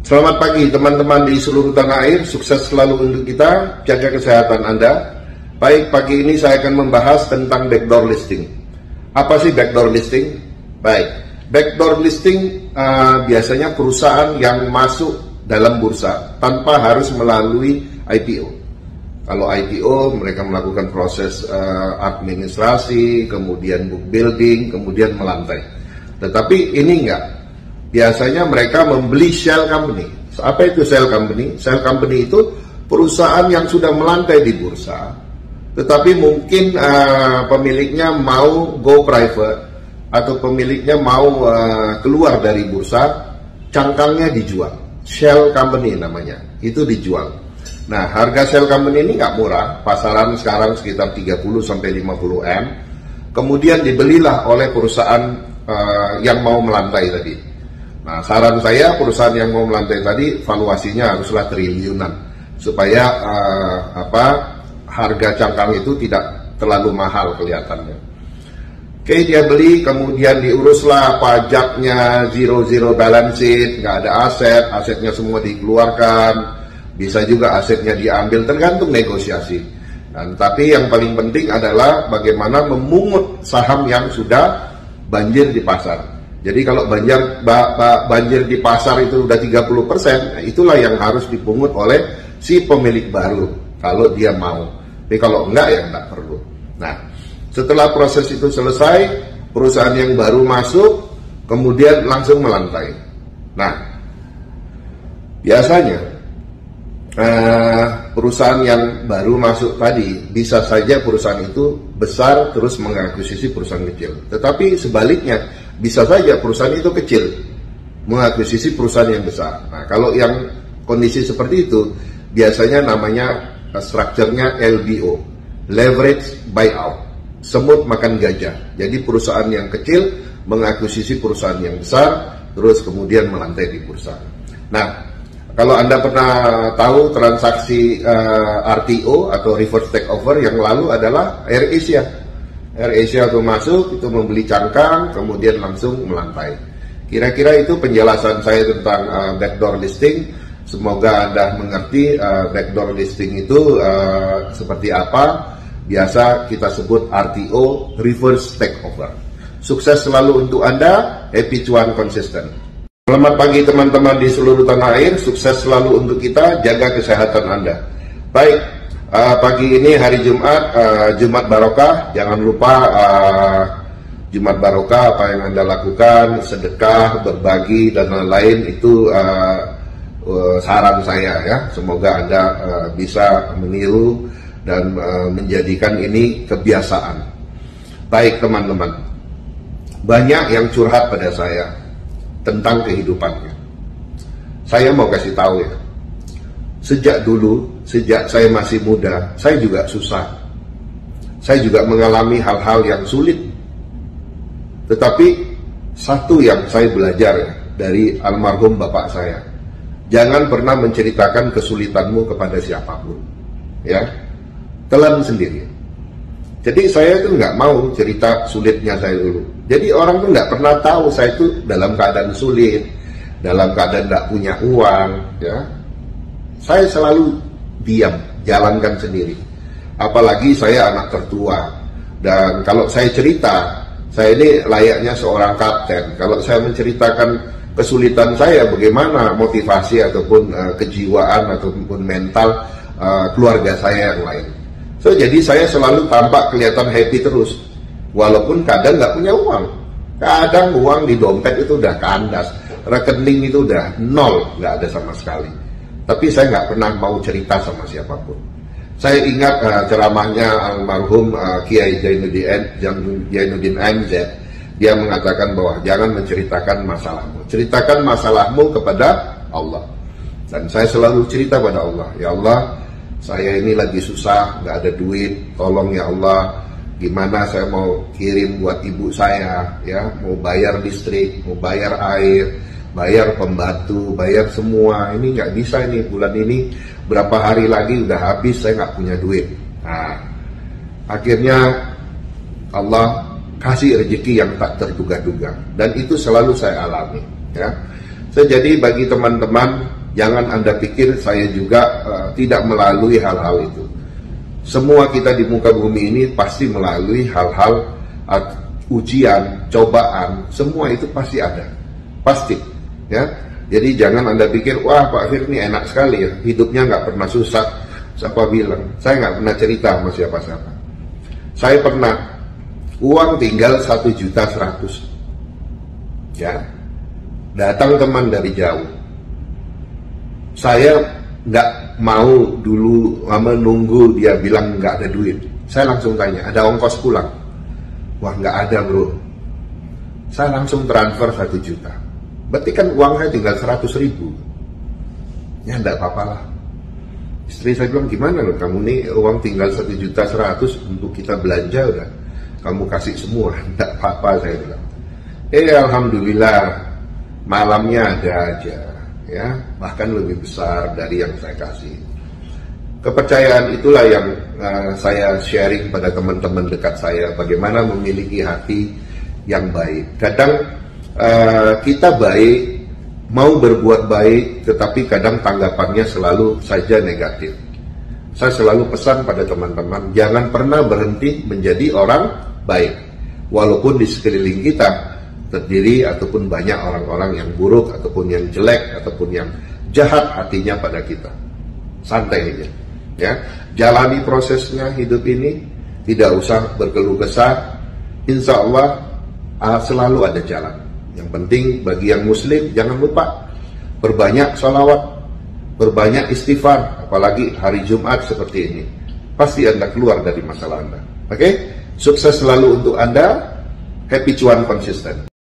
Selamat pagi teman-teman di seluruh tanah air, sukses selalu untuk kita, jaga kesehatan Anda. Baik, pagi ini saya akan membahas tentang backdoor listing. Apa sih backdoor listing? Baik, backdoor listing biasanya perusahaan yang masuk dalam bursa tanpa harus melalui IPO. Kalau IPO mereka melakukan proses administrasi, kemudian book building, kemudian melantai. Tetapi ini enggak. Biasanya mereka membeli shell company. Apa itu shell company? Shell company itu perusahaan yang sudah melantai di bursa, tetapi mungkin pemiliknya mau go private atau pemiliknya mau keluar dari bursa, cangkangnya dijual. Shell company namanya, itu dijual. Nah, harga shell company ini nggak murah, pasaran sekarang sekitar 30-50 M. Kemudian dibelilah oleh perusahaan yang mau melantai tadi. Nah, saran saya perusahaan yang mau melantai tadi valuasinya haruslah triliunan supaya harga cangkang itu tidak terlalu mahal kelihatannya. Oke, dia beli, kemudian diuruslah pajaknya, zero balance sheet, nggak ada aset, asetnya semua dikeluarkan, bisa juga asetnya diambil, tergantung negosiasi. Dan tapi yang paling penting adalah bagaimana memungut saham yang sudah banjir di pasar. Jadi kalau banjir di pasar itu udah 30%, itulah yang harus dipungut oleh si pemilik baru kalau dia mau. Tapi kalau enggak ya enggak perlu. Nah, setelah proses itu selesai, perusahaan yang baru masuk, kemudian langsung melantai. Nah, biasanya perusahaan yang baru masuk tadi, bisa saja perusahaan itu besar terus mengakuisisi perusahaan kecil. Tetapi sebaliknya, bisa saja perusahaan itu kecil mengakuisisi perusahaan yang besar. Nah, kalau yang kondisi seperti itu, biasanya namanya strukturnya LBO, leverage buyout, semut makan gajah. Jadi perusahaan yang kecil mengakuisisi perusahaan yang besar, terus kemudian melantai di bursa. Nah, kalau Anda pernah tahu transaksi RTO atau reverse takeover yang lalu adalah AirAsia. AirAsia itu masuk, itu membeli cangkang, kemudian langsung melantai. Kira-kira itu penjelasan saya tentang backdoor listing. Semoga Anda mengerti backdoor listing itu seperti apa. Biasa kita sebut RTO, reverse takeover. Sukses selalu untuk Anda, happy cuan konsisten. Selamat pagi teman-teman di seluruh tanah air, sukses selalu untuk kita, jaga kesehatan Anda. Baik, pagi ini hari Jumat, Jumat Barokah, jangan lupa Jumat Barokah apa yang Anda lakukan, sedekah, berbagi, dan lain-lain, itu saran saya ya, semoga Anda bisa meniru dan menjadikan ini kebiasaan. Baik teman-teman, banyak yang curhat pada saya tentang kehidupannya. Saya mau kasih tahu ya, sejak dulu, sejak saya masih muda, saya juga susah. Saya juga mengalami hal-hal yang sulit. Tetapi satu yang saya belajar ya, dari almarhum bapak saya, jangan pernah menceritakan kesulitanmu kepada siapapun, ya, telan sendiri. Jadi saya tuh nggak mau cerita sulitnya saya dulu. Jadi orang tuh nggak pernah tahu saya tuh dalam keadaan sulit, dalam keadaan nggak punya uang, ya. Saya selalu diam, jalankan sendiri. Apalagi saya anak tertua. Dan kalau saya cerita, saya ini layaknya seorang kapten. Kalau saya menceritakan kesulitan saya, bagaimana motivasi ataupun kejiwaan ataupun mental keluarga saya yang lain. So, jadi saya selalu tampak kelihatan happy terus. Walaupun kadang nggak punya uang. Kadang uang di dompet itu udah kandas. Rekening itu udah nol, nggak ada sama sekali. Tapi saya nggak pernah mau cerita sama siapapun. Saya ingat ceramahnya almarhum Kiai Zainuddin MZ. Dia mengatakan bahwa jangan menceritakan masalahmu. Ceritakan masalahmu kepada Allah. Dan saya selalu cerita pada Allah. Ya Allah, saya ini lagi susah, nggak ada duit. Tolong ya Allah, gimana saya mau kirim buat ibu saya, ya, mau bayar listrik, mau bayar air, bayar pembantu, bayar semua. Ini nggak bisa ini, bulan ini berapa hari lagi udah habis, saya nggak punya duit. Nah, akhirnya Allah kasih rezeki yang tak terduga-duga, dan itu selalu saya alami, ya. Jadi bagi teman-teman, jangan Anda pikir saya juga tidak melalui hal-hal itu. Semua kita di muka bumi ini pasti melalui hal-hal ujian, cobaan, semua itu pasti ada. Pasti, ya. Jadi jangan Anda pikir, wah Pak Firni enak sekali ya, hidupnya nggak pernah susah. Siapa bilang? Saya nggak pernah cerita sama siapa-siapa. Saya pernah, uang tinggal 1.100.000. Ya, datang teman dari jauh. Saya nggak mau dulu menunggu dia bilang nggak ada duit. Saya langsung tanya, ada ongkos pulang? Wah, nggak ada bro. Saya langsung transfer 1 juta. Berarti kan uang saya tinggal 100.000. Ya nggak apa-apa lah. Istri saya bilang, gimana loh kamu nih, uang tinggal 1.100.000 untuk kita belanja udah kamu kasih semua. Nggak apa-apa, saya bilang. Alhamdulillah malamnya ada aja, ya, bahkan lebih besar dari yang saya kasih. Kepercayaan itulah yang saya sharing pada teman-teman dekat saya, bagaimana memiliki hati yang baik. Kadang kita baik, mau berbuat baik, tetapi kadang tanggapannya selalu saja negatif. Saya selalu pesan pada teman-teman, jangan pernah berhenti menjadi orang baik, walaupun di sekeliling kita terdiri ataupun banyak orang-orang yang buruk, ataupun yang jelek, ataupun yang jahat hatinya pada kita. Santai aja, ya. Jalani prosesnya hidup ini, tidak usah berkeluh kesah. Insya Allah selalu ada jalan. Yang penting bagi yang muslim, jangan lupa berbanyak sholawat, berbanyak istighfar, apalagi hari Jumat seperti ini. Pasti Anda keluar dari masalah Anda. Oke? Sukses selalu untuk Anda. Happy cuan konsisten.